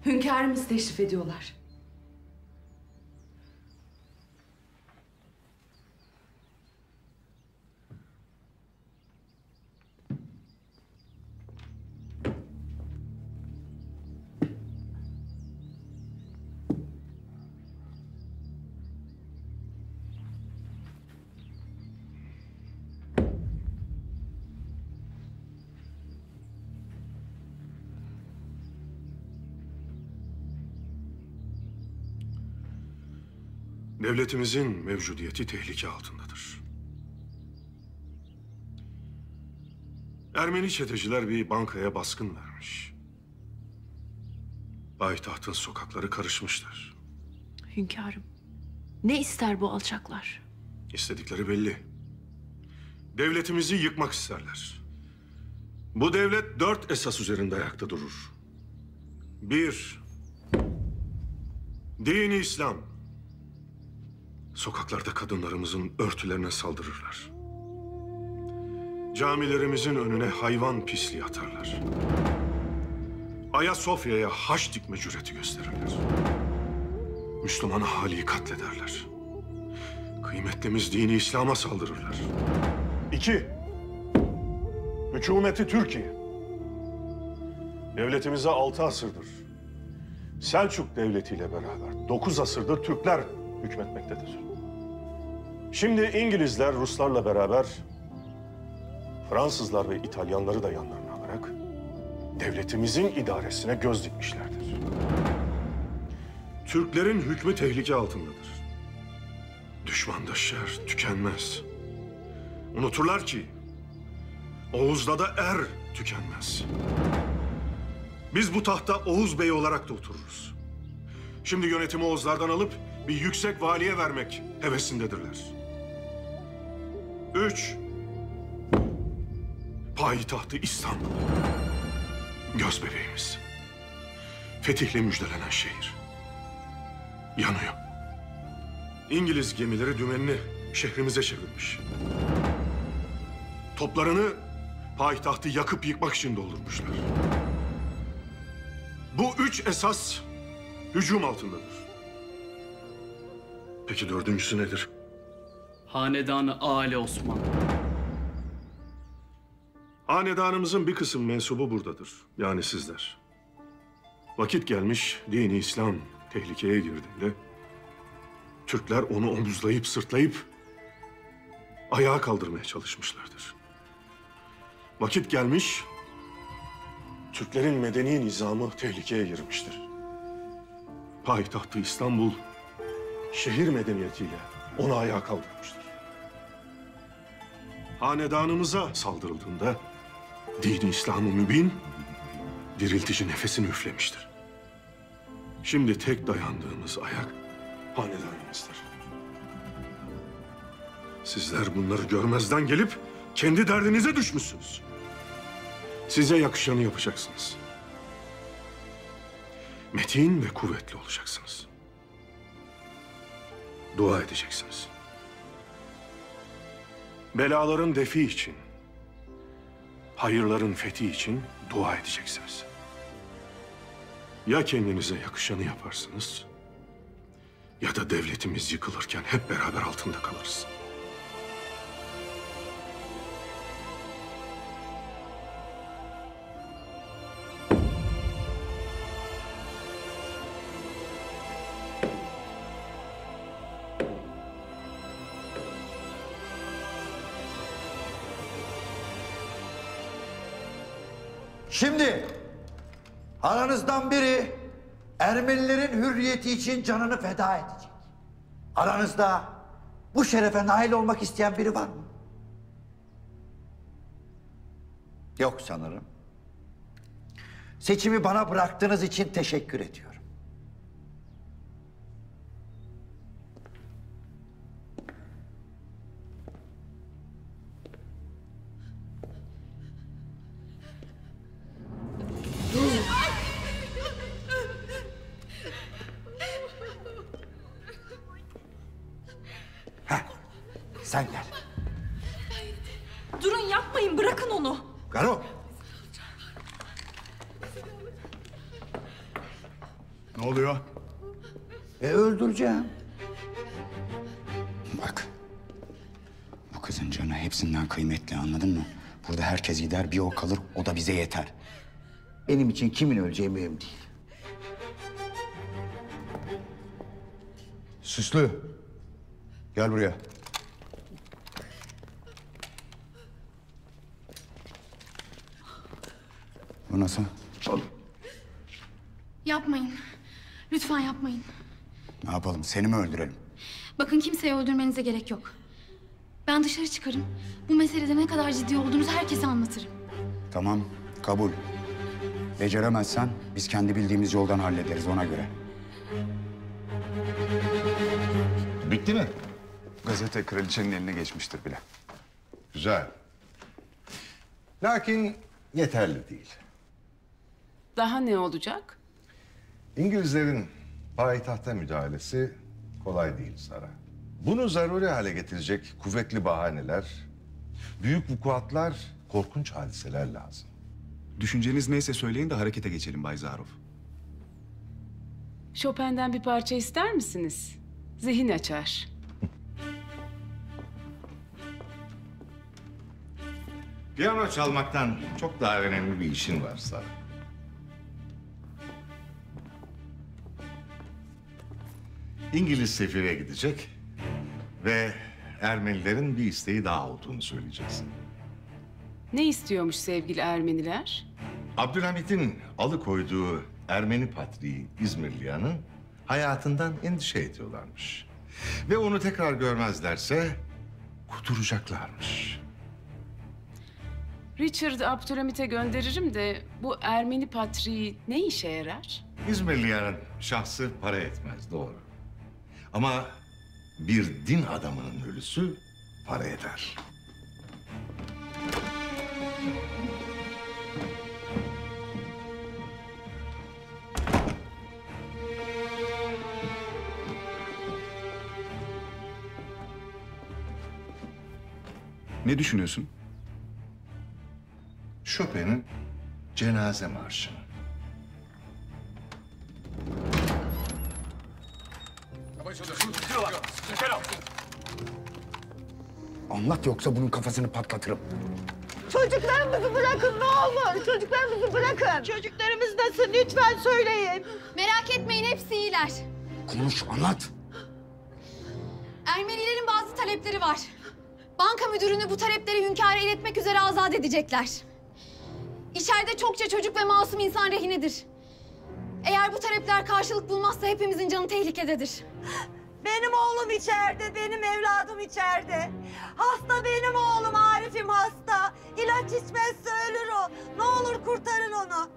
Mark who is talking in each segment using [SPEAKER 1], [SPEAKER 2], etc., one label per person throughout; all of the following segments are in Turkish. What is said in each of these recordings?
[SPEAKER 1] Hünkârımız teşrif ediyorlar.
[SPEAKER 2] Devletimizin mevcudiyeti tehlike altındadır. Ermeni çeteciler bir bankaya baskın vermiş. Payitahtın sokakları karışmıştır.
[SPEAKER 3] Hünkârım, ne ister bu alçaklar?
[SPEAKER 2] İstedikleri belli. Devletimizi yıkmak isterler. Bu devlet 4 esas üzerinde ayakta durur. 1. Dini İslam. Sokaklarda kadınlarımızın örtülerine saldırırlar. Camilerimizin önüne hayvan pisliği atarlar. Ayasofya'ya haç dikme cüreti gösterirler. Müslüman ahaliyi katlederler. Kıymetlimiz dini İslam'a saldırırlar. 2. Hükümeti Türkiye. Devletimize 6 asırdır Selçuk Devleti ile beraber 9 asırdır Türkler hükmetmektedir. Şimdi İngilizler Ruslarla beraber Fransızlar ve İtalyanları da yanlarına alarak devletimizin idaresine göz dikmişlerdir. Türklerin hükmü tehlike altındadır. Düşmanda şer tükenmez. Unuturlar ki Oğuz'da da er tükenmez. Biz bu tahta Oğuz Bey olarak da otururuz. Şimdi yönetimi Oğuzlardan alıp bir yüksek valiye vermek hevesindedirler. 3. Payitahtı İstanbul. Gözbebeğimiz. Fetihle müjdelenen şehir. Yanıyor. İngiliz gemileri dümenini şehrimize çevirmiş. Toplarını payitahtı yakıp yıkmak için doldurmuşlar. Bu 3 esas hücum altındadır. Peki dördüncüsü nedir?
[SPEAKER 4] Hanedanı Ali Osman.
[SPEAKER 2] Hanedanımızın bir kısım mensubu buradadır. Yani sizler. Vakit gelmiş dini İslam tehlikeye girdiğinde Türkler onu omuzlayıp sırtlayıp ayağa kaldırmaya çalışmışlardır. Vakit gelmiş Türklerin medeni nizamı tehlikeye girmiştir. Payitahtı İstanbul şehir medeniyetiyle onu ayağa kaldırmıştır. Hanedanımıza saldırıldığında dini İslam-ı mübin diriltici nefesini üflemiştir. Şimdi tek dayandığımız ayak hanedanımızdır. Sizler bunları görmezden gelip kendi derdinize düşmüşsünüz. Size yakışanı yapacaksınız. Metin ve kuvvetli olacaksınız. Dua edeceksiniz. Belaların defi için, hayırların fethi için dua edeceksiniz. Ya kendinize yakışanı yaparsınız, ya da devletimiz yıkılırken hep beraber altında kalırız.
[SPEAKER 5] Şimdi aranızdan biri Ermenilerin hürriyeti için canını feda edecek. Aranızda bu şerefe nail olmak isteyen biri var mı? Yok sanırım. Seçimi bana bıraktığınız için teşekkür ediyorum. Sen gel.
[SPEAKER 6] Durun yapmayın, bırakın onu.
[SPEAKER 5] Garo.
[SPEAKER 7] Ne oluyor?
[SPEAKER 5] Öldüreceğim.
[SPEAKER 8] Bak, bu kızın canı hepsinden kıymetli, anladın mı? Burada herkes gider, bir o kalır, o da bize yeter.
[SPEAKER 5] Benim için kimin öleceği mühim değil.
[SPEAKER 7] Süslü. Gel buraya.
[SPEAKER 8] Bu nasıl?
[SPEAKER 9] Yapmayın. Lütfen yapmayın.
[SPEAKER 8] Ne yapalım, seni mi öldürelim?
[SPEAKER 9] Bakın kimseyi öldürmenize gerek yok. Ben dışarı çıkarım. Bu meselede ne kadar ciddi olduğunuzu herkese anlatırım.
[SPEAKER 8] Tamam, kabul. Beceremezsen biz kendi bildiğimiz yoldan hallederiz, ona göre.
[SPEAKER 7] Bitti mi?
[SPEAKER 10] Gazete kraliçenin eline geçmiştir bile.
[SPEAKER 7] Güzel. Lakin yeterli değil.
[SPEAKER 3] Daha ne olacak?
[SPEAKER 7] İngilizlerin payitahta müdahalesi kolay değil Sara. Bunu zaruri hale getirecek kuvvetli bahaneler, büyük vukuatlar, korkunç hadiseler lazım.
[SPEAKER 10] Düşünceniz neyse söyleyin de harekete geçelim Bay Zaruf.
[SPEAKER 3] Chopin'den bir parça ister misiniz? Zihin açar.
[SPEAKER 7] Piyano çalmaktan çok daha önemli bir işin var Sara. İngiliz sefire gidecek ve Ermenilerin bir isteği daha olduğunu söyleyeceksin.
[SPEAKER 3] Ne istiyormuş sevgili Ermeniler?
[SPEAKER 7] Abdülhamit'in alıkoyduğu Ermeni patriği İzmirliyan'ın hayatından endişe ediyorlarmış. Ve onu tekrar görmezlerse kuduracaklarmış.
[SPEAKER 3] Richard'ı Abdülhamit'e gönderirim de bu Ermeni patriği ne işe yarar?
[SPEAKER 7] İzmirliyan'ın şahsı para etmez, doğru. Ama bir din adamının ölüsü para eder.
[SPEAKER 10] Ne düşünüyorsun?
[SPEAKER 7] Chopin'in Cenaze Marşı.
[SPEAKER 8] Anlat yoksa bunun kafasını patlatırım.
[SPEAKER 6] Çocuklarımızı bırakın ne olur. Çocuklarımızı bırakın. Çocuklarımız nasıl lütfen söyleyin.
[SPEAKER 9] Merak etmeyin, hepsi iyiler.
[SPEAKER 8] Konuş, anlat.
[SPEAKER 9] Ermenilerin bazı talepleri var. Banka müdürünü bu talepleri hünkâra iletmek üzere azat edecekler. İçeride çokça çocuk ve masum insan rehinedir. Eğer bu talepler karşılık bulmazsa hepimizin canı tehlikededir.
[SPEAKER 6] Benim oğlum içeride, benim evladım içeride. Hasta benim oğlum, Arif'im hasta. İlaç içmezse ölür o. Ne olur kurtarın onu.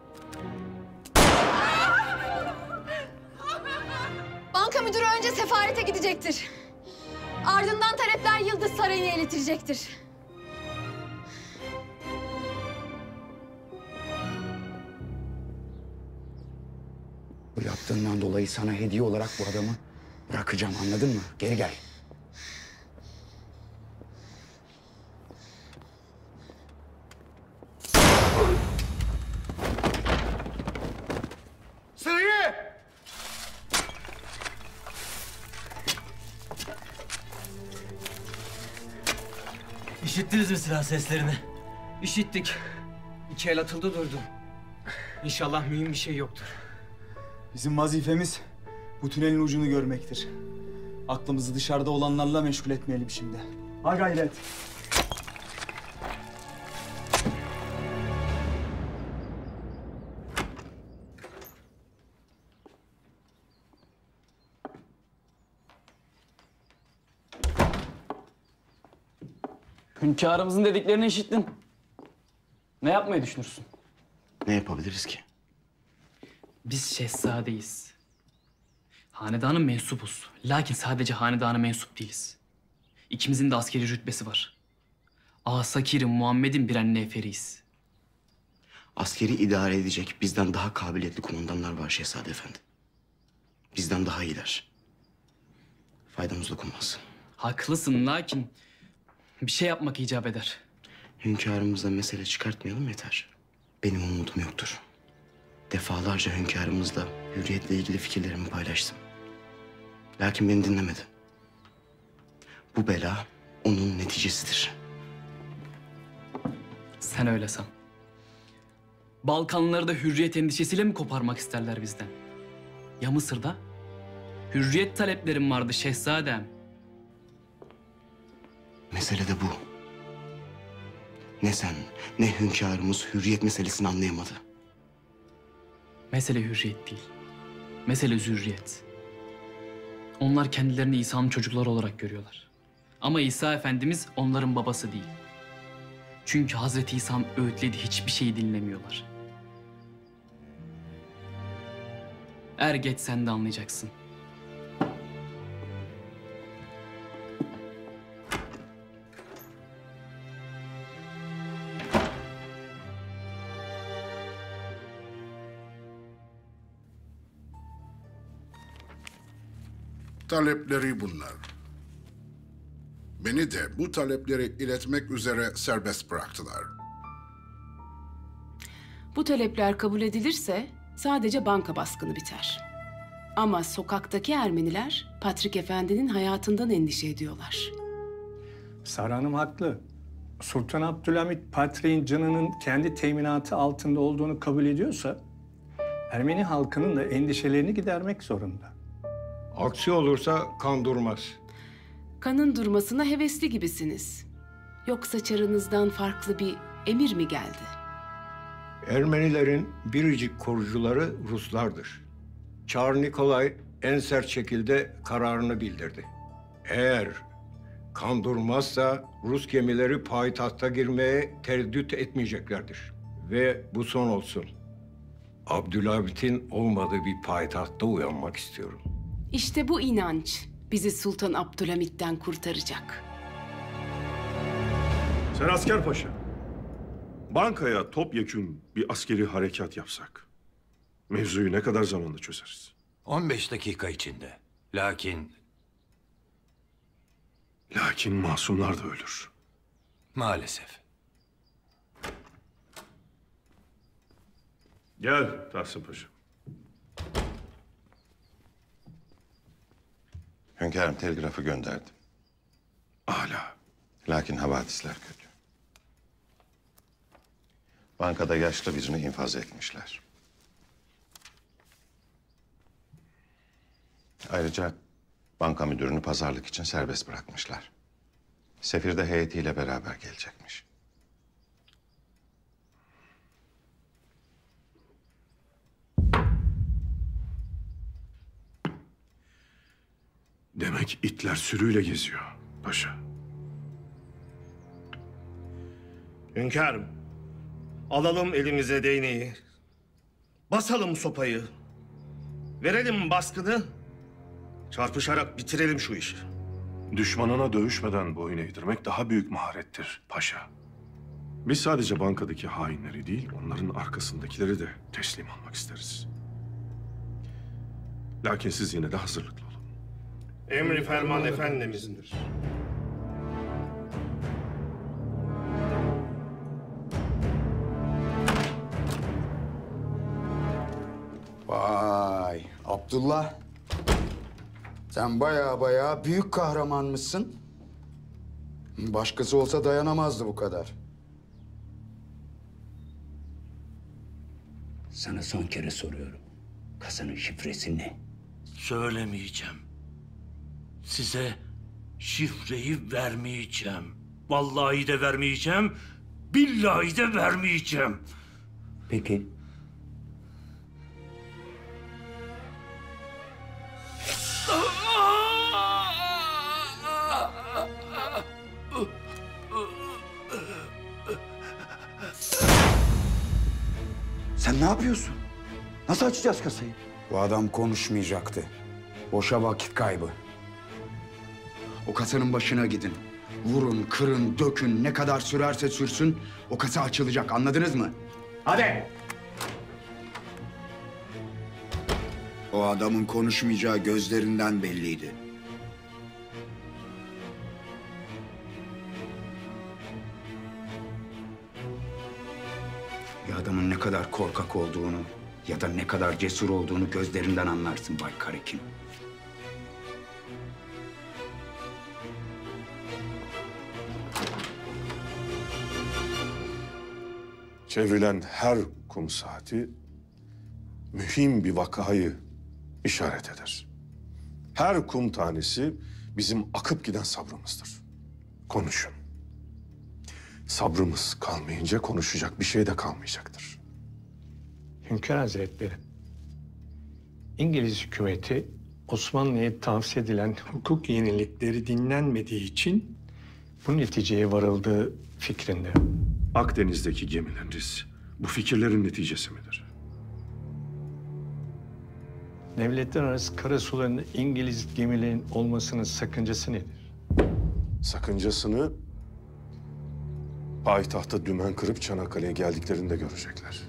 [SPEAKER 9] Banka müdürü önce sefarete gidecektir. Ardından talepler Yıldız Sarayı'na iletilecektir.
[SPEAKER 8] Bu yaptığından dolayı sana hediye olarak bu adamı bırakacağım, anladın mı? Geri gel.
[SPEAKER 5] Sırrı!
[SPEAKER 11] İşittiniz mi silah seslerini? İşittik. 2 el atıldı durdu. İnşallah mühim bir şey yoktur.
[SPEAKER 12] Bizim vazifemiz bu tünelin ucunu görmektir. Aklımızı dışarıda olanlarla meşgul etmeyelim şimdi. Ha gayret.
[SPEAKER 4] Hünkârımızın dediklerini işittin. Ne yapmayı düşünürsün?
[SPEAKER 8] Ne yapabiliriz ki?
[SPEAKER 4] Biz şehzadeyiz. Hanedanın mensubuz. Lakin sadece hanedana mensup değiliz. İkimizin de askeri rütbesi var. Ağa Sakir-i Muhammed'in birer neferiyiz.
[SPEAKER 8] Askeri idare edecek bizden daha kabiliyetli kumandanlar var Şehzade Efendi. Bizden daha iyiler. Faydamız dokunmaz.
[SPEAKER 4] Haklısın lakin bir şey yapmak icap eder.
[SPEAKER 8] Hünkârımızla mesele çıkartmayalım yeter. Benim umudum yoktur. Defalarca hünkârımızla hürriyetle ilgili fikirlerimi paylaştım. Lakin beni dinlemedi. Bu bela onun neticesidir.
[SPEAKER 4] Sen öyle san. Balkanları da hürriyet endişesiyle mi koparmak isterler bizden? Ya Mısır'da? Hürriyet taleplerim vardı şehzadem.
[SPEAKER 8] Mesele de bu. Ne sen ne hünkârımız hürriyet meselesini anlayamadı.
[SPEAKER 4] Mesele hürriyet değil. Mesele zürriyet. Onlar kendilerini İsa'nın çocukları olarak görüyorlar. Ama İsa Efendimiz onların babası değil. Çünkü Hazreti İsa'nın öğütlediği hiçbir şeyi dinlemiyorlar. Er geç sen de anlayacaksın.
[SPEAKER 13] Talepleri bunlar. Beni de bu talepleri iletmek üzere serbest bıraktılar.
[SPEAKER 3] Bu talepler kabul edilirse sadece banka baskını biter. Ama sokaktaki Ermeniler Patrik Efendi'nin hayatından endişe ediyorlar.
[SPEAKER 14] Sara Hanım haklı. Sultan Abdülhamit Patrik'in canının kendi teminatı altında olduğunu kabul ediyorsa Ermeni halkının da endişelerini gidermek zorunda.
[SPEAKER 15] Aksi olursa kan durmaz.
[SPEAKER 3] Kanın durmasına hevesli gibisiniz. Yoksa çarınızdan farklı bir emir mi geldi?
[SPEAKER 15] Ermenilerin biricik korucuları Ruslardır. Çar Nikolay en sert şekilde kararını bildirdi. Eğer kan durmazsa Rus gemileri payitahta girmeye tereddüt etmeyeceklerdir. Ve bu son olsun. Abdülhamit'in olmadığı bir payitahtta uyanmak istiyorum.
[SPEAKER 3] İşte bu inanç bizi Sultan Abdülhamit'ten kurtaracak.
[SPEAKER 2] Sen asker paşa. Bankaya topyekün bir askeri harekat yapsak mevzuyu ne kadar zamanda çözeriz?
[SPEAKER 16] 15 dakika içinde. Lakin
[SPEAKER 2] masumlar da ölür.
[SPEAKER 16] maalesef.
[SPEAKER 2] Gel Tahsin Paşa.
[SPEAKER 7] Hünkârım telgrafı gönderdim.
[SPEAKER 2] Âlâ.
[SPEAKER 7] Lakin havadisler kötü. Bankada yaşlı birini infaz etmişler. Ayrıca banka müdürünü pazarlık için serbest bırakmışlar. Sefir de heyetiyle beraber gelecekmiş.
[SPEAKER 2] Demek itler sürüyle geziyor paşa.
[SPEAKER 17] Hünkârım, alalım elimize değneği, basalım sopayı, verelim baskını, çarpışarak bitirelim şu işi.
[SPEAKER 2] Düşmanına dövüşmeden boyun eğdirmek daha büyük maharettir paşa. Biz sadece bankadaki hainleri değil, onların arkasındakileri de teslim almak isteriz. Lakin siz yine de hazırlıklı olun.
[SPEAKER 17] Emri ferman efendimizdir.
[SPEAKER 18] Vay Abdullah. Sen baya büyük kahramanmışsın. Başkası olsa dayanamazdı bu kadar.
[SPEAKER 19] Sana son kere soruyorum. Kasanın şifresi ne?
[SPEAKER 20] Söylemeyeceğim. Size şifreyi vermeyeceğim. Vallahi de vermeyeceğim. Billahi de vermeyeceğim.
[SPEAKER 19] Peki.
[SPEAKER 18] Sen ne yapıyorsun? Nasıl açacağız kasayı? Bu adam konuşmayacaktı. Boşa vakit kaybı. O kasanın başına gidin. Vurun, kırın, dökün. Ne kadar sürerse sürsün o kasa açılacak. Anladınız mı? Hadi! O adamın konuşmayacağı gözlerinden belliydi. Bir adamın ne kadar korkak olduğunu ya da ne kadar cesur olduğunu gözlerinden anlarsın Bay Karakin.
[SPEAKER 2] Çevrilen her kum saati mühim bir vakayı işaret eder. Her kum tanesi bizim akıp giden sabrımızdır. Konuşun. Sabrımız kalmayınca konuşacak bir şey de kalmayacaktır.
[SPEAKER 14] Hünkâr Hazretleri, İngiliz hükümeti Osmanlı'ya tavsiye edilen hukuk yenilikleri dinlenmediği için bu neticeye varıldığı fikrinde.
[SPEAKER 2] Akdeniz'deki gemileriniz bu fikirlerin neticesi midir?
[SPEAKER 14] Devletler arası karasularında İngiliz gemilerin olmasının sakıncası nedir?
[SPEAKER 2] Sakıncasını payitahta dümen kırıp Çanakkale'ye geldiklerinde görecekler.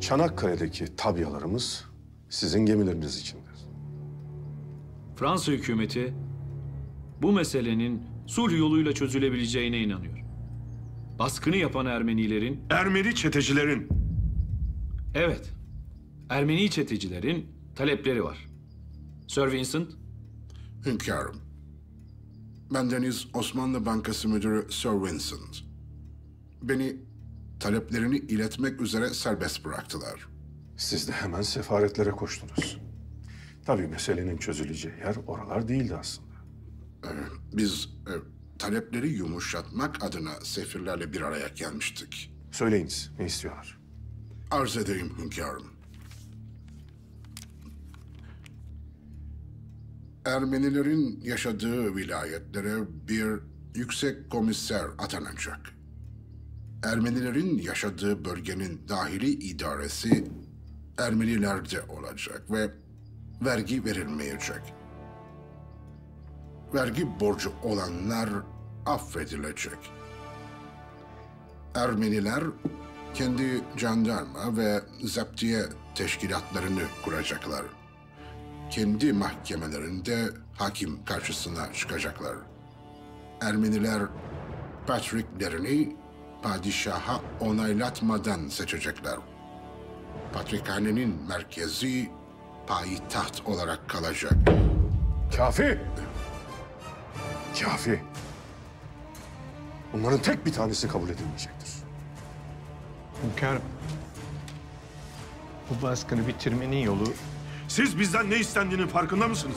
[SPEAKER 2] Çanakkale'deki tabyalarımız sizin gemileriniz içindir.
[SPEAKER 21] Fransa hükümeti bu meselenin sulh yoluyla çözülebileceğine inanıyor. Baskını yapan Ermenilerin...
[SPEAKER 2] Ermeni çetecilerin!
[SPEAKER 21] Evet, Ermeni çetecilerin talepleri var. Sir Vincent?
[SPEAKER 13] Hünkârım, bendeniz Osmanlı Bankası Müdürü Sir Vincent. Beni taleplerini iletmek üzere serbest bıraktılar.
[SPEAKER 2] Siz de hemen sefaretlere koştunuz. Tabii meselenin çözüleceği yer oralar değildi aslında.
[SPEAKER 13] Biz talepleri yumuşatmak adına sefirlerle bir araya gelmiştik.
[SPEAKER 2] Söyleyiniz, ne istiyorlar?
[SPEAKER 13] Arz edeyim hünkârım. Ermenilerin yaşadığı vilayetlere bir yüksek komiser atanacak. Ermenilerin yaşadığı bölgenin dahili idaresi Ermenilerde olacak ve vergi verilmeyecek. Vergi borcu olanlar affedilecek. Ermeniler kendi jandarma ve zaptiye teşkilatlarını kuracaklar. Kendi mahkemelerinde hakim karşısına çıkacaklar. Ermeniler patriklerini padişaha onaylatmadan seçecekler. Patrikhanenin merkezi payitaht olarak kalacak.
[SPEAKER 2] Kafi. Kafi. Bunların tek bir tanesi kabul edilmeyecektir.
[SPEAKER 14] Hünkârım, bu baskını bitirmenin yolu...
[SPEAKER 2] Siz bizden ne istendiğinin farkında mısınız?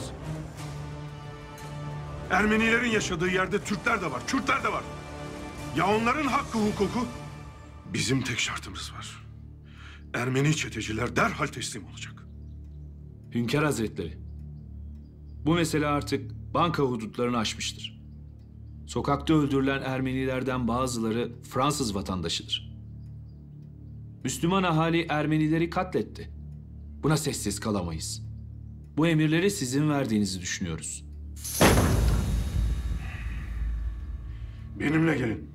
[SPEAKER 2] Ermenilerin yaşadığı yerde Türkler de var, Kürtler de var. Ya onların hakkı, hukuku? Bizim tek şartımız var. Ermeni çeteciler derhal teslim olacak.
[SPEAKER 21] Hünkâr Hazretleri, bu mesele artık banka hudutlarını aşmıştır. Sokakta öldürülen Ermenilerden bazıları Fransız vatandaşıdır. Müslüman ahali Ermenileri katletti. Buna sessiz kalamayız. Bu emirleri sizin verdiğinizi düşünüyoruz.
[SPEAKER 2] Benimle gelin.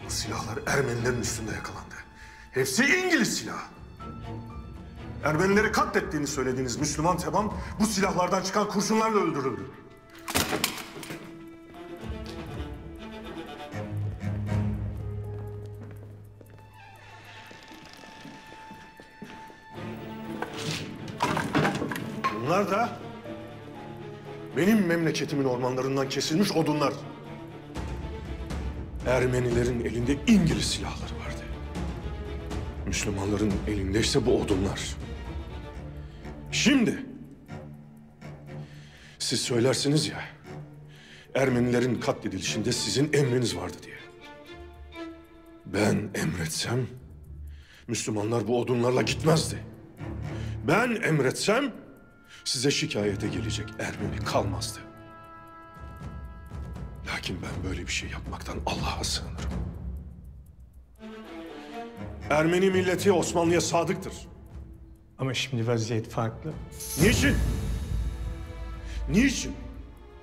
[SPEAKER 2] Bu silahlar Ermenilerin üstünde yakalandı. Hepsi İngiliz silahı. Ermenileri katlettiğini söylediğiniz Müslüman Teban bu silahlardan çıkan kurşunlarla öldürüldü. Bunlar da benim memleketimin ormanlarından kesilmiş odunlar. Ermenilerin elinde İngiliz silahları vardı. Müslümanların elinde ise bu odunlar. Şimdi siz söylersiniz ya, Ermenilerin katledilişinde sizin emriniz vardı diye. Ben emretsem Müslümanlar bu odunlarla gitmezdi. Ben emretsem size şikayete gelecek Ermeni kalmazdı. Lakin ben böyle bir şey yapmaktan Allah'a sığınırım. Ermeni milleti Osmanlı'ya sadıktır.
[SPEAKER 14] Ama şimdi vaziyet farklı.
[SPEAKER 2] Niçin? Niçin?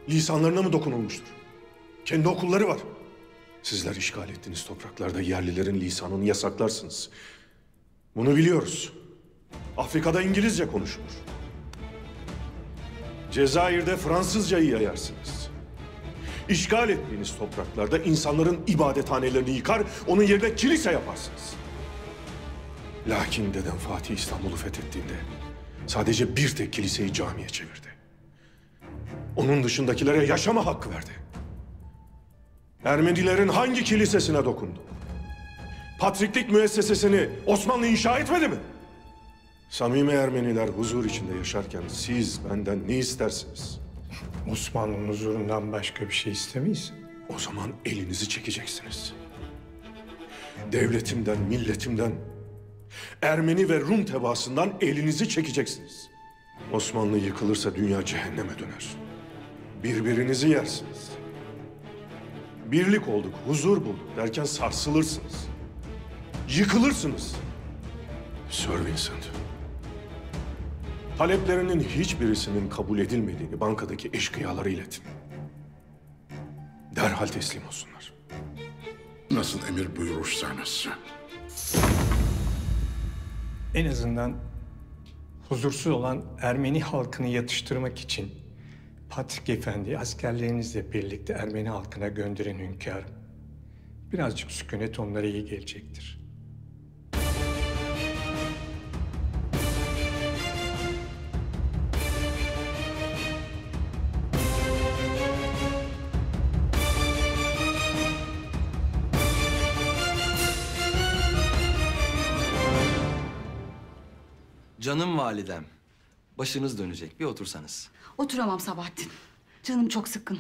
[SPEAKER 2] Lisanlarına mı dokunulmuştur? Kendi okulları var. Sizler işgal ettiğiniz topraklarda yerlilerin lisanını yasaklarsınız. Bunu biliyoruz. Afrika'da İngilizce konuşulur. Cezayir'de Fransızcayı yayarsınız. İşgal ettiğiniz topraklarda insanların ibadethanelerini yıkar, onun yerine kilise yaparsınız. Lakin dedem Fatih İstanbul'u fethettiğinde sadece bir tek kiliseyi camiye çevirdi. Onun dışındakilere yaşama hakkı verdi. Ermenilerin hangi kilisesine dokundu? Patriklik müessesesini Osmanlı inşa etmedi mi? Samimi Ermeniler huzur içinde yaşarken siz benden ne istersiniz?
[SPEAKER 14] Osmanlı'nın huzurundan başka bir şey istemeyiz.
[SPEAKER 2] O zaman elinizi çekeceksiniz. Devletimden, milletimden, Ermeni ve Rum tebaasından elinizi çekeceksiniz. Osmanlı yıkılırsa dünya cehenneme döner. Birbirinizi yersiniz. Birlik olduk, huzur bulduk derken sarsılırsınız. Yıkılırsınız. Sir Vincent, taleplerinin hiçbirisinin kabul edilmediğini bankadaki eşkıyalara iletin. Derhal teslim olsunlar.
[SPEAKER 13] Nasıl emir buyurursanız.
[SPEAKER 14] En azından huzursuz olan Ermeni halkını yatıştırmak için Patrik Efendi askerlerinizle birlikte Ermeni halkına gönderin hünkârım. Birazcık sükunet onlara iyi gelecektir.
[SPEAKER 1] Canım validem, başınız dönecek. Bir otursanız.
[SPEAKER 22] Oturamam Sabahattin. Canım çok sıkkın.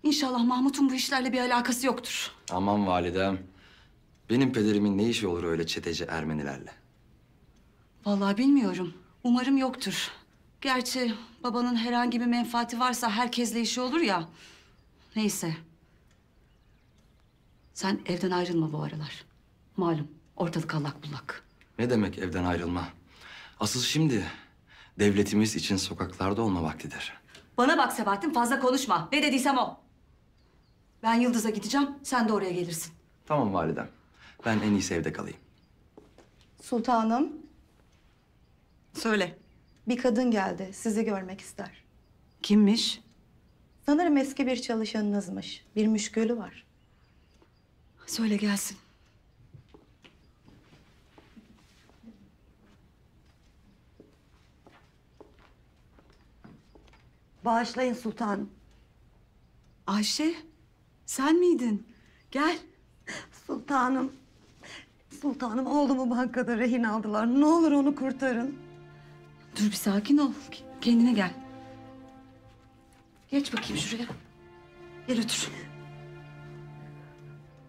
[SPEAKER 22] İnşallah Mahmut'un bu işlerle bir alakası yoktur.
[SPEAKER 1] Aman validem. Benim pederimin ne işi olur öyle çeteci Ermenilerle?
[SPEAKER 22] Vallahi bilmiyorum. Umarım yoktur. Gerçi babanın herhangi bir menfaati varsa herkesle işi olur ya. Neyse. Sen evden ayrılma bu aralar. Malum ortalık allak bullak.
[SPEAKER 1] Ne demek evden ayrılma? Asıl şimdi devletimiz için sokaklarda olma vaktidir.
[SPEAKER 22] Bana bak Sabahattin, fazla konuşma. Ne dediysem o. Ben Yıldız'a gideceğim, sen de oraya gelirsin.
[SPEAKER 1] Tamam validem. Ben en iyisi evde kalayım.
[SPEAKER 23] Sultanım,
[SPEAKER 22] Söyle.
[SPEAKER 23] bir kadın geldi. Sizi görmek ister.
[SPEAKER 22] Kimmiş?
[SPEAKER 23] Sanırım eski bir çalışanınızmış. Bir müşkülü var.
[SPEAKER 22] Söyle gelsin.
[SPEAKER 23] Bağışlayın sultanım.
[SPEAKER 22] Ayşe, sen miydin? Gel.
[SPEAKER 23] Sultanım. Sultanım oğlumu bankada rehin aldılar. Ne olur onu kurtarın.
[SPEAKER 22] Dur bir sakin ol. Kendine gel. Geç bakayım şuraya. Gel otur.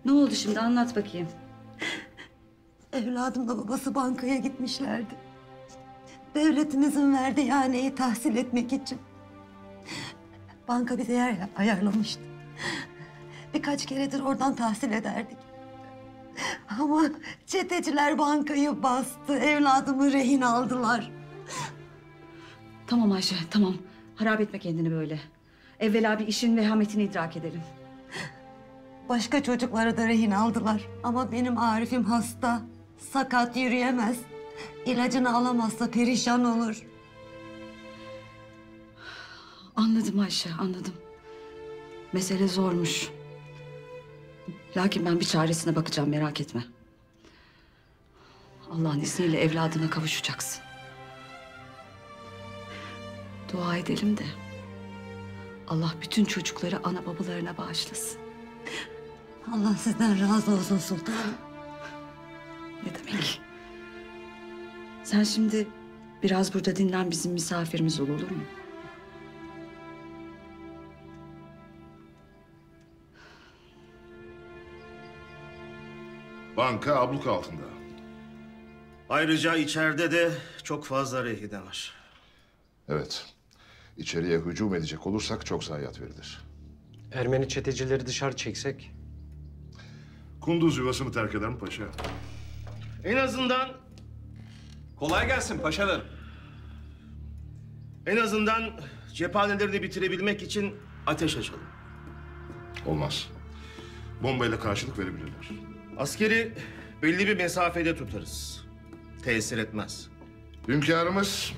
[SPEAKER 22] Ne oldu şimdi anlat bakayım.
[SPEAKER 23] Evladımla babası bankaya gitmişlerdi. Devletimizin verdiği ihaneyi tahsil etmek için. Banka bize yer ayarlamıştı. Birkaç keredir oradan tahsil ederdik. Ama çeteciler bankayı bastı. Evladımı rehin aldılar.
[SPEAKER 22] Tamam Ayşe, tamam. Harap etme kendini böyle. Evvela bir işin vehametini idrak edelim.
[SPEAKER 23] Başka çocukları da rehin aldılar. Ama benim Arif'im hasta. Sakat, yürüyemez. İlacını alamazsa perişan olur.
[SPEAKER 22] Anladım Ayşe, anladım. Mesele zormuş. Lakin ben bir çaresine bakacağım, merak etme. Allah'ın izniyle evladına kavuşacaksın. Dua edelim de Allah bütün çocukları ana babalarına bağışlasın.
[SPEAKER 23] Allah sizden razı olsun sultanım.
[SPEAKER 22] Ne demek? Sen şimdi biraz burada dinlen, bizim misafirimiz ol, olur mu?
[SPEAKER 2] Banka abluk altında.
[SPEAKER 17] Ayrıca içeride de çok fazla rehine var.
[SPEAKER 6] Evet. İçeriye hücum edecek olursak çok zayiat verilir.
[SPEAKER 11] Ermeni çetecileri dışarı çeksek?
[SPEAKER 2] Kunduz yuvasını terk eder mi paşa?
[SPEAKER 17] En azından...
[SPEAKER 9] Kolay gelsin paşalarım.
[SPEAKER 17] En azından cephanelerini bitirebilmek için ateş açalım.
[SPEAKER 2] Olmaz. Bombayla karşılık verebilirler.
[SPEAKER 17] Askeri belli bir mesafede tutarız. Tesir etmez.
[SPEAKER 6] Hünkârımız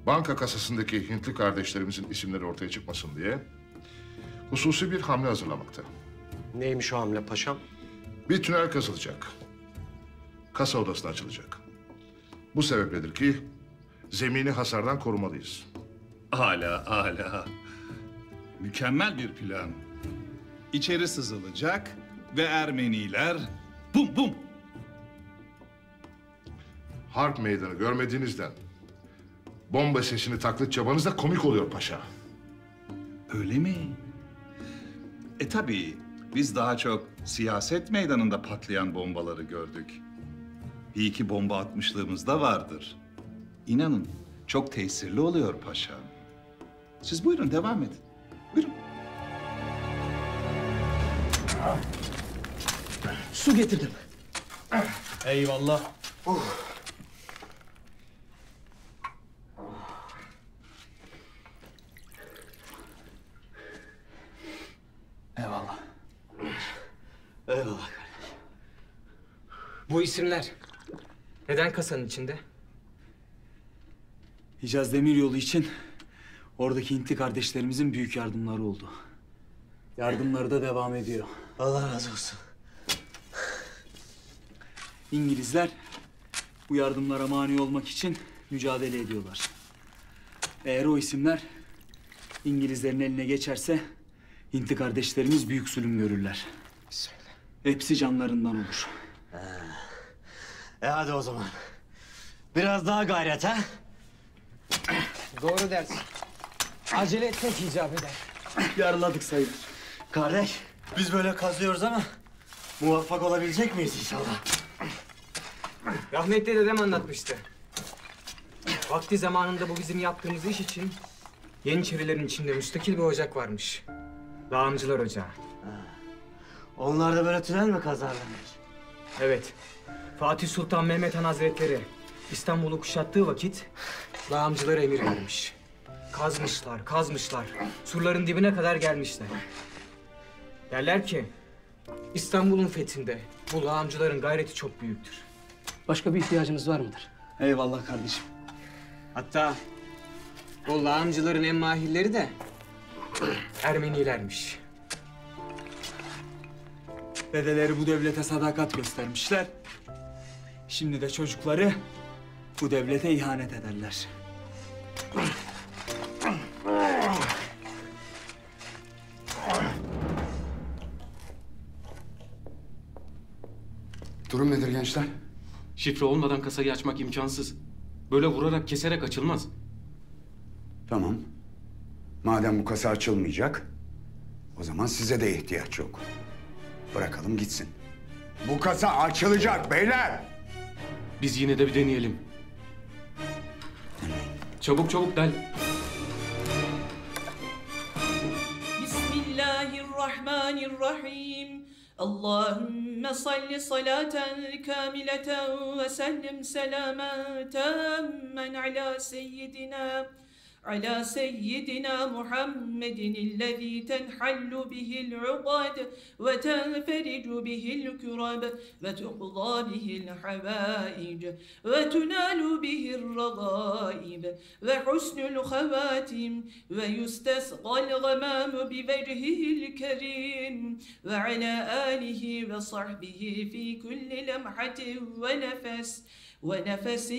[SPEAKER 6] banka kasasındaki Hintli kardeşlerimizin isimleri ortaya çıkmasın diye hususi bir hamle hazırlamakta.
[SPEAKER 11] Neymiş o hamle paşam?
[SPEAKER 6] Bir tünel kazılacak. Kasa odası açılacak. Bu sebepledir ki zemini hasardan korumalıyız.
[SPEAKER 9] Âlâ. Mükemmel bir plan. İçeri sızılacak ve Ermeniler bum bum.
[SPEAKER 6] Harp meydanı görmediğinizden bomba sesini taklit çabanız da komik oluyor paşa.
[SPEAKER 9] Öyle mi? Tabii biz daha çok siyaset meydanında patlayan bombaları gördük. Bir iki bomba atmışlığımız da vardır. İnanın çok tesirli oluyor paşam. Siz buyurun devam edin. Buyurun.
[SPEAKER 11] Su getirdim. Eyvallah.
[SPEAKER 12] Eyvallah.
[SPEAKER 11] Eyvallah kardeş. Bu isimler neden kasanın içinde?
[SPEAKER 12] Hicaz Demiryolu için oradaki Hintli kardeşlerimizin büyük yardımları oldu. Yardımları da devam ediyor.
[SPEAKER 11] Allah razı olsun.
[SPEAKER 12] İngilizler bu yardımlara mani olmak için mücadele ediyorlar. Eğer o isimler İngilizlerin eline geçerse Hintli kardeşlerimiz büyük zulüm görürler.
[SPEAKER 11] Söyle.
[SPEAKER 12] Hepsi canlarından olur.
[SPEAKER 11] Hadi o zaman. Biraz daha gayret ha? Doğru dersin. Acele etmek icap eder.
[SPEAKER 12] Yarıladık sayılır.
[SPEAKER 11] Kardeş, biz böyle kazıyoruz ama muvaffak olabilecek miyiz inşallah?
[SPEAKER 10] Rahmetli dedem anlatmıştı. Vakti zamanında bu bizim yaptığımız iş için Yeniçerilerin içinde müstakil bir ocak varmış. Lağımcılar Ocağı.
[SPEAKER 11] Onlar da böyle tünel mi kazarlar?
[SPEAKER 10] Evet. Fatih Sultan Mehmet Han Hazretleri İstanbul'u kuşattığı vakit lağımcılara emir vermiş. Kazmışlar. Surların dibine kadar gelmişler. Derler ki İstanbul'un fethinde bu lağımcıların gayreti çok büyüktür.
[SPEAKER 11] Başka bir ihtiyacınız var mıdır?
[SPEAKER 12] Eyvallah kardeşim.
[SPEAKER 10] Hatta o lağımcıların en mahirleri de Ermenilermiş.
[SPEAKER 12] Dedeleri bu devlete sadakat göstermişler. Şimdi de çocukları bu devlete ihanet ederler.
[SPEAKER 18] Durum nedir gençler?
[SPEAKER 4] Şifre olmadan kasayı açmak imkansız. Böyle vurarak, keserek açılmaz.
[SPEAKER 18] Tamam. Madem bu kasa açılmayacak, o zaman size de ihtiyaç yok. Bırakalım gitsin. Bu kasa açılacak beyler!
[SPEAKER 4] Biz yine de bir deneyelim. Çabuk çabuk del.
[SPEAKER 5] Bismillahirrahmanirrahim. Allahümme salli salaten kamileten ve sellim selamen tammen على سيدنا محمد الذي تنحل به العقد وتنفرج به الكرب وتقضى به الحوائج وتنال به الرغائب وحسن الخواتم ويستسقى الغمام بوجهه الكريم وعلى آله وصحبه في كل لمحة ونفس ونفس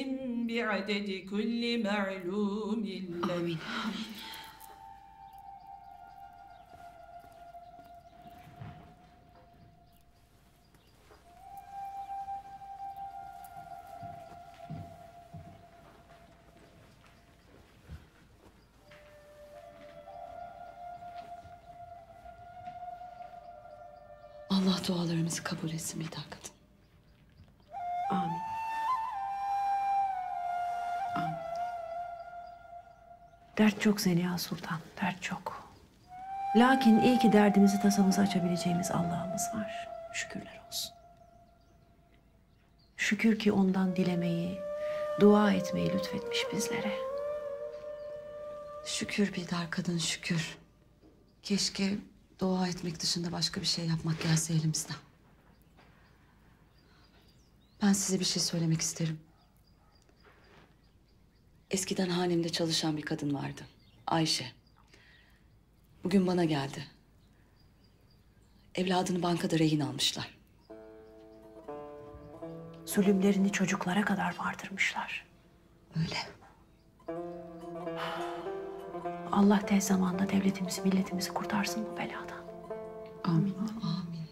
[SPEAKER 5] بعدد كل معلوم آمين.
[SPEAKER 22] Allah dualarımızı kabul etsin Bidar Kadın.
[SPEAKER 3] Amin.
[SPEAKER 8] Dert çok Zeliha Sultan, dert çok. Lakin iyi ki derdimizi tasamızı açabileceğimiz Allah'ımız var. Şükürler olsun. Şükür ki ondan dilemeyi, dua etmeyi lütfetmiş bizlere.
[SPEAKER 22] Şükür Bidar Kadın, şükür. Keşke dua etmek dışında başka bir şey yapmak gelse elimizden. Ben size bir şey söylemek isterim. Eskiden hanemde çalışan bir kadın vardı. Ayşe. Bugün bana geldi. Evladını bankada rehin almışlar.
[SPEAKER 8] Zulümlerini çocuklara kadar vardırmışlar.
[SPEAKER 22] Öyle.
[SPEAKER 8] Allah tez zamanda devletimizi, milletimizi kurtarsın bu beladan.
[SPEAKER 22] Amin. Amin.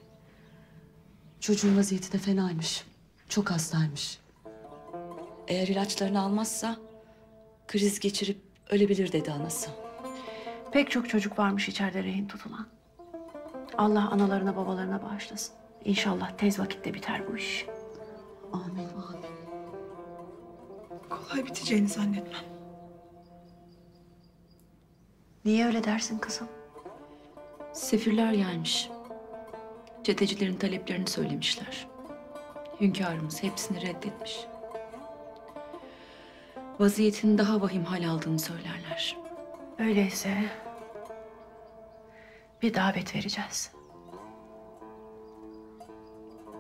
[SPEAKER 22] Çocuğun vaziyeti de fenaymış. Çok hastaymış. Eğer ilaçlarını almazsa kriz geçirip ölebilir dedi anası.
[SPEAKER 8] Pek çok çocuk varmış içeride rehin tutulan. Allah analarına babalarına bağışlasın. İnşallah tez vakitte biter bu iş.
[SPEAKER 22] Amin, amin.
[SPEAKER 8] Kolay biteceğini zannetmem. Niye öyle dersin kızım?
[SPEAKER 22] Sefirler gelmiş. Çetecilerin taleplerini söylemişler. Hünkârımız hepsini reddetmiş. Vaziyetinin daha vahim hal aldığını söylerler.
[SPEAKER 8] Öyleyse bir davet vereceğiz.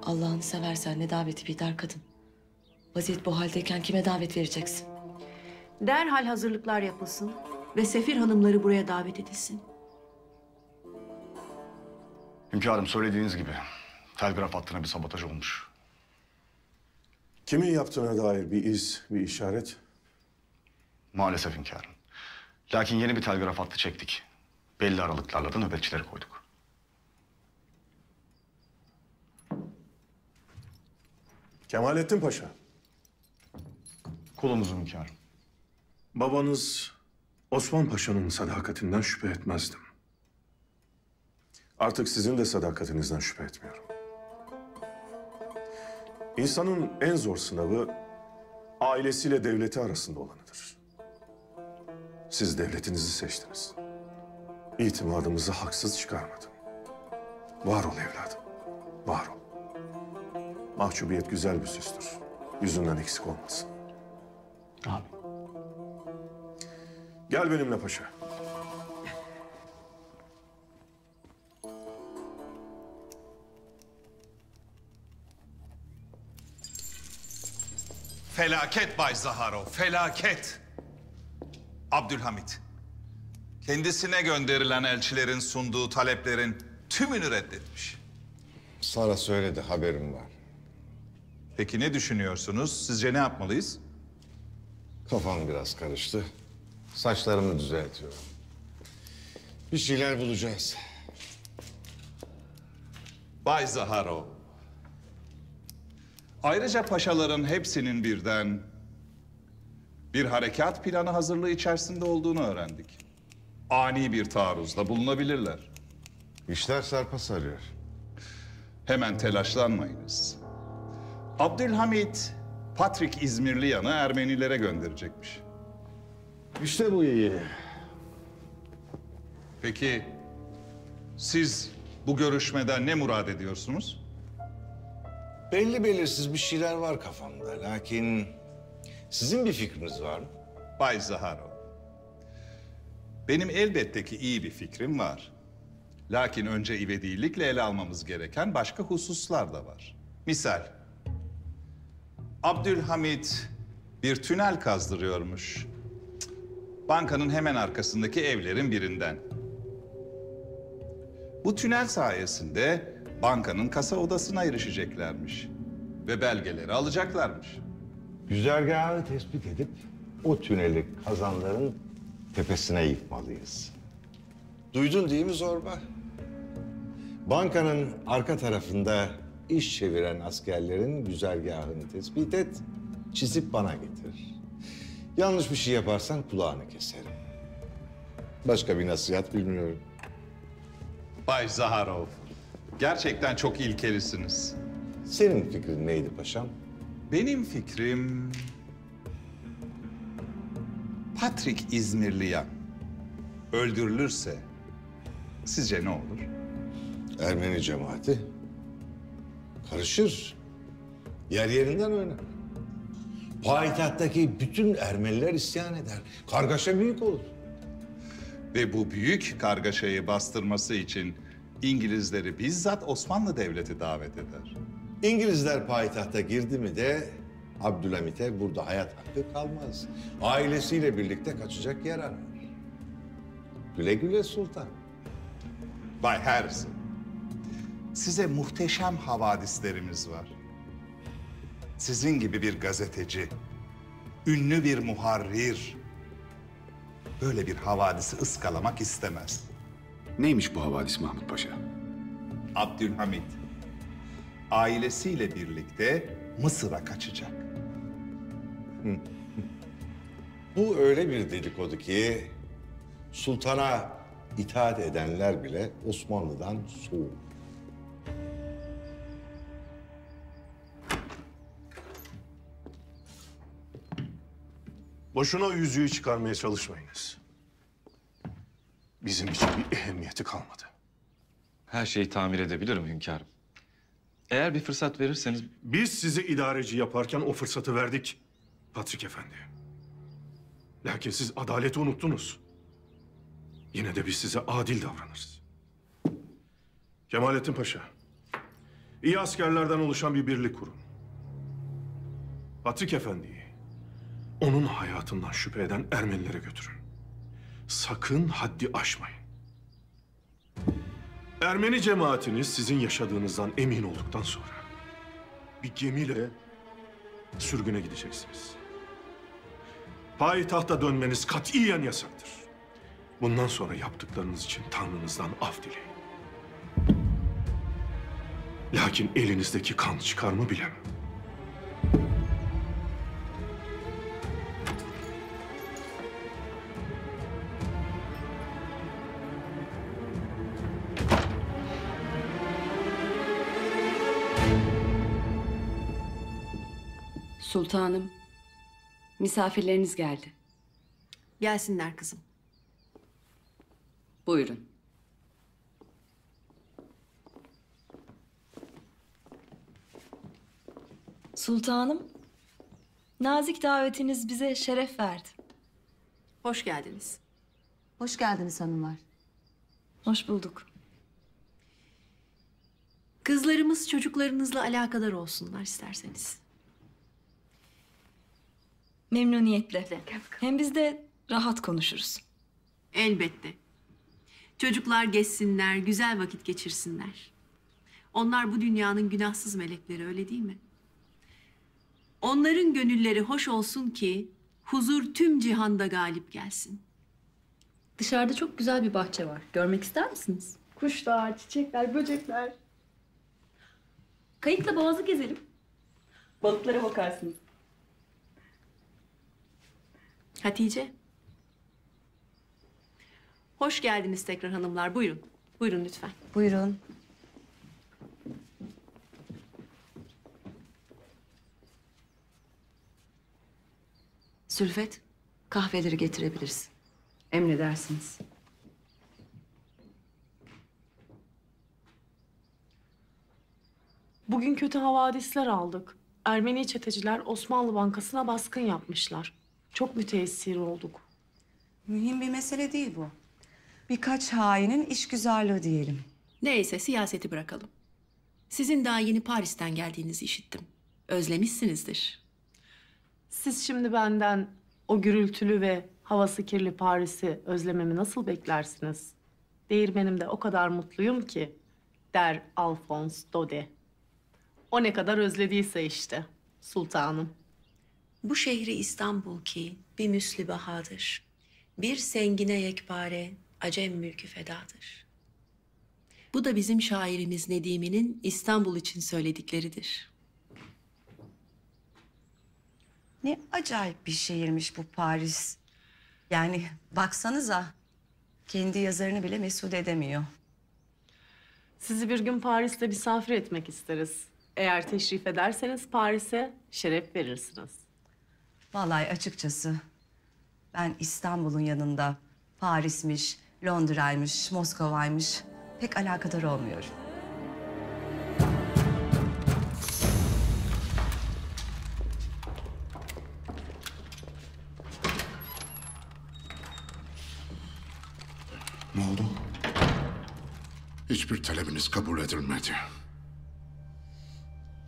[SPEAKER 22] Allah'ını seversen ne daveti Bidar Kadın? Vaziyet bu haldeyken kime davet vereceksin?
[SPEAKER 8] Derhal hazırlıklar yapılsın ve sefir hanımları buraya davet edilsin.
[SPEAKER 24] Hünkârım söylediğiniz gibi telgraf hattına bir sabotaj olmuş.
[SPEAKER 2] Kimin yaptığına dair bir iz, bir işaret?
[SPEAKER 24] Maalesef hünkârım. Lakin yeni bir telgraf hattı çektik. Belli aralıklarla da nöbetçileri koyduk.
[SPEAKER 2] Kemalettin Paşa.
[SPEAKER 24] Kulumuzun hünkârım.
[SPEAKER 2] Babanız Osman Paşa'nın sadakatinden şüphe etmezdim. Artık sizin de sadakatinizden şüphe etmiyorum. İnsanın en zor sınavı ailesiyle devleti arasında olanıdır. Siz devletinizi seçtiniz. İtimadımızı haksız çıkarmadın. Var ol evladım, var ol. Mahcubiyet güzel bir süstür. Yüzünden eksik olmasın.
[SPEAKER 24] Amin.
[SPEAKER 2] Gel benimle paşa.
[SPEAKER 9] Felaket Bay Zaharov, felaket. Abdülhamit, kendisine gönderilen elçilerin sunduğu taleplerin tümünü reddetmiş.
[SPEAKER 7] Sara söyledi, haberim var.
[SPEAKER 9] Peki ne düşünüyorsunuz? Sizce ne yapmalıyız?
[SPEAKER 7] Kafam biraz karıştı. Saçlarımı düzeltiyorum. Bir şeyler bulacağız.
[SPEAKER 9] Bay Zaharov. Ayrıca paşaların hepsinin birden bir harekat planı hazırlığı içerisinde olduğunu öğrendik. Ani bir taarruzda bulunabilirler.
[SPEAKER 7] İşler sarpa sarıyor.
[SPEAKER 9] Hemen telaşlanmayınız. Abdülhamit, Patrik İzmirliyan'ı Ermenilere gönderecekmiş.
[SPEAKER 7] İşte bu iyi.
[SPEAKER 9] Peki siz bu görüşmeden ne murad ediyorsunuz?
[SPEAKER 7] Belli belirsiz bir şeyler var kafamda. Lakin sizin bir fikriniz var mı?
[SPEAKER 9] Bay Zaharov, benim elbette ki iyi bir fikrim var. Lakin önce ivedilikle ele almamız gereken başka hususlar da var. Misal, Abdülhamit bir tünel kazdırıyormuş. Bankanın hemen arkasındaki evlerin birinden. Bu tünel sayesinde bankanın kasa odasına erişeceklermiş. Ve belgeleri alacaklarmış.
[SPEAKER 7] Güzergahı tespit edip o tüneli kazanların tepesine yıkmalıyız. Duydun değil mi Zorba? Bankanın arka tarafında iş çeviren askerlerin güzergahını tespit et, çizip bana getir. Yanlış bir şey yaparsan kulağını keserim. Başka bir nasihat bilmiyorum.
[SPEAKER 9] Bay Zaharov, gerçekten çok ilkelisiniz.
[SPEAKER 7] Senin fikrin neydi paşam?
[SPEAKER 9] Benim fikrim... Patrik İzmirliyan öldürülürse sizce ne olur?
[SPEAKER 7] Ermeni cemaati karışır. Yer yerinden oynar. Payitahttaki bütün Ermeniler isyan eder. Kargaşa büyük olur.
[SPEAKER 9] Ve bu büyük kargaşayı bastırması için İngilizleri bizzat Osmanlı Devleti davet eder.
[SPEAKER 7] İngilizler payitahta girdi mi de Abdülhamit'e burada hayat hakkı kalmaz. Ailesiyle birlikte kaçacak yer arar. Güle güle sultan.
[SPEAKER 9] Bay Herzl, size muhteşem havadislerimiz var. Sizin gibi bir gazeteci, ünlü bir muharrir böyle bir havadisi ıskalamak istemez.
[SPEAKER 18] Neymiş bu havadis Mahmut Paşa?
[SPEAKER 9] Abdülhamit ailesiyle birlikte Mısır'a kaçacak.
[SPEAKER 7] Bu öyle bir dedikodu ki sultana itaat edenler bile Osmanlı'dan soğur.
[SPEAKER 2] Boşuna o yüzüğü çıkarmaya çalışmayınız. Bizim için bir ehemmiyeti kalmadı.
[SPEAKER 1] Her şeyi tamir edebilirim hünkârım. Eğer bir fırsat verirseniz...
[SPEAKER 2] Biz sizi idareci yaparken o fırsatı verdik Patrik Efendi. Lakin siz adaleti unuttunuz. Yine de biz size adil davranırız. Kemalettin Paşa, iyi askerlerden oluşan bir birlik kurun. Patrik Efendi'yi onun hayatından şüphe eden Ermenilere götürün. Sakın haddi aşmayın. Ermeni cemaatiniz sizin yaşadığınızdan emin olduktan sonra bir gemiyle sürgüne gideceksiniz. Payitahta dönmeniz katiyen yasaktır. Bundan sonra yaptıklarınız için Tanrınızdan af dileyin. Lakin elinizdeki kan çıkar mı bilemem.
[SPEAKER 22] Sultanım, misafirleriniz geldi.
[SPEAKER 8] Gelsinler kızım.
[SPEAKER 22] Buyurun.
[SPEAKER 15] Sultanım, nazik davetiniz bize şeref verdi.
[SPEAKER 8] Hoş geldiniz.
[SPEAKER 22] Hoş geldiniz hanımlar.
[SPEAKER 15] Hoş bulduk.
[SPEAKER 8] Kızlarımız çocuklarınızla alakadar olsunlar isterseniz.
[SPEAKER 15] Memnuniyetle. Hem biz de rahat konuşuruz.
[SPEAKER 8] Elbette. Çocuklar gezsinler, güzel vakit geçirsinler. Onlar bu dünyanın günahsız melekleri, öyle değil mi? Onların gönülleri hoş olsun ki huzur tüm cihanda galip gelsin.
[SPEAKER 15] Dışarıda çok güzel bir bahçe var. Görmek ister misiniz?
[SPEAKER 16] Kuşlar, çiçekler, böcekler.
[SPEAKER 15] Kayıkla boğazı gezelim. Balıklara bakarsınız.
[SPEAKER 8] Hatice. Hoş geldiniz tekrar hanımlar. Buyurun. Buyurun lütfen.
[SPEAKER 22] Buyurun. Zülfet, kahveleri getirebilirsin.
[SPEAKER 8] Emredersiniz.
[SPEAKER 16] Bugün kötü havadisler aldık. Ermeni çeteciler Osmanlı Bankası'na baskın yapmışlar. Çok müteessir olduk.
[SPEAKER 22] Mühim bir mesele değil bu. Birkaç hainin işgüzarlığı diyelim.
[SPEAKER 8] Neyse siyaseti bırakalım. Sizin daha yeni Paris'ten geldiğinizi işittim. Özlemişsinizdir.
[SPEAKER 16] Siz şimdi benden o gürültülü ve havası kirli Paris'i özlememi nasıl beklersiniz? Değirmenimde o kadar mutluyum ki, der Alphonse Daudet. O ne kadar özlediyse işte sultanım.
[SPEAKER 8] Bu şehri İstanbul ki bir müslibahadır. Bir sengine yekpare, acem mülkü fedadır. Bu da bizim şairimiz Nedimi'nin İstanbul için söyledikleridir.
[SPEAKER 22] Ne acayip bir şehirmiş bu Paris. Yani baksanıza, kendi yazarını bile mesut edemiyor.
[SPEAKER 16] Sizi bir gün Paris'te misafir etmek isteriz. Eğer teşrif ederseniz Paris'e şeref verirsiniz.
[SPEAKER 22] Vallahi açıkçası ben İstanbul'un yanında Paris'miş, Londra'ymış, Moskova'ymış pek alakadar olmuyorum.
[SPEAKER 13] Ne oldu? Hiçbir talebiniz kabul edilmedi.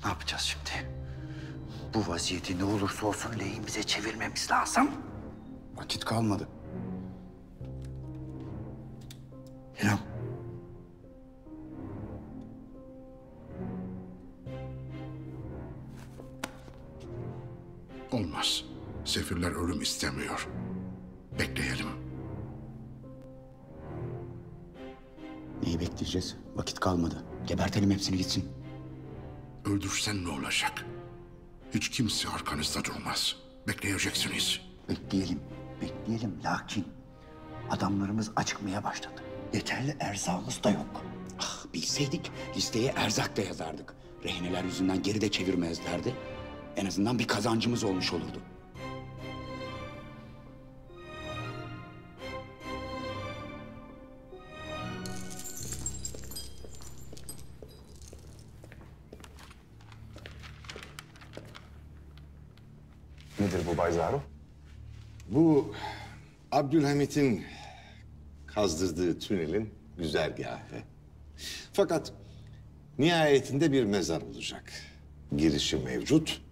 [SPEAKER 18] Ne yapacağız şimdi? Bu vaziyeti ne olursa olsun lehimize çevirmemiz lazım. Vakit kalmadı. İnan.
[SPEAKER 13] Olmaz. Sefirler ölüm istemiyor. Bekleyelim.
[SPEAKER 18] Neyi bekleyeceğiz? Vakit kalmadı. Gebertelim hepsini gitsin.
[SPEAKER 13] Öldürsen ne olacak? Hiç kimse arkanızda durmaz. Bekleyeceksiniz.
[SPEAKER 18] Bekleyelim, bekleyelim. Lakin adamlarımız acıkmaya başladı. Yeterli erzağımız da yok. Ah, bilseydik listeye erzak da yazardık. Rehineler yüzünden geri de çevirmezlerdi. En azından bir kazancımız olmuş olurdu.
[SPEAKER 7] Nedir bu Bay Zaro? Bu Abdülhamit'in kazdırdığı tünelin güzergahı. Fakat nihayetinde bir mezar olacak. Girişi mevcut,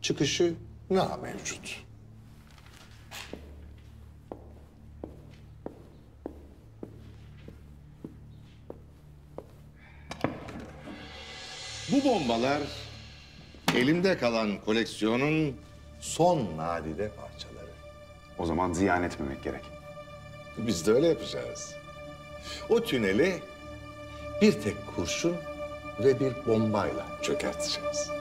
[SPEAKER 7] çıkışı namevcut. Bu bombalar elimde kalan koleksiyonun son nadide parçaları.
[SPEAKER 24] O zaman ziyan etmemek gerek.
[SPEAKER 7] Biz de öyle yapacağız. O tüneli bir tek kurşun ve bir bombayla çökerteceğiz.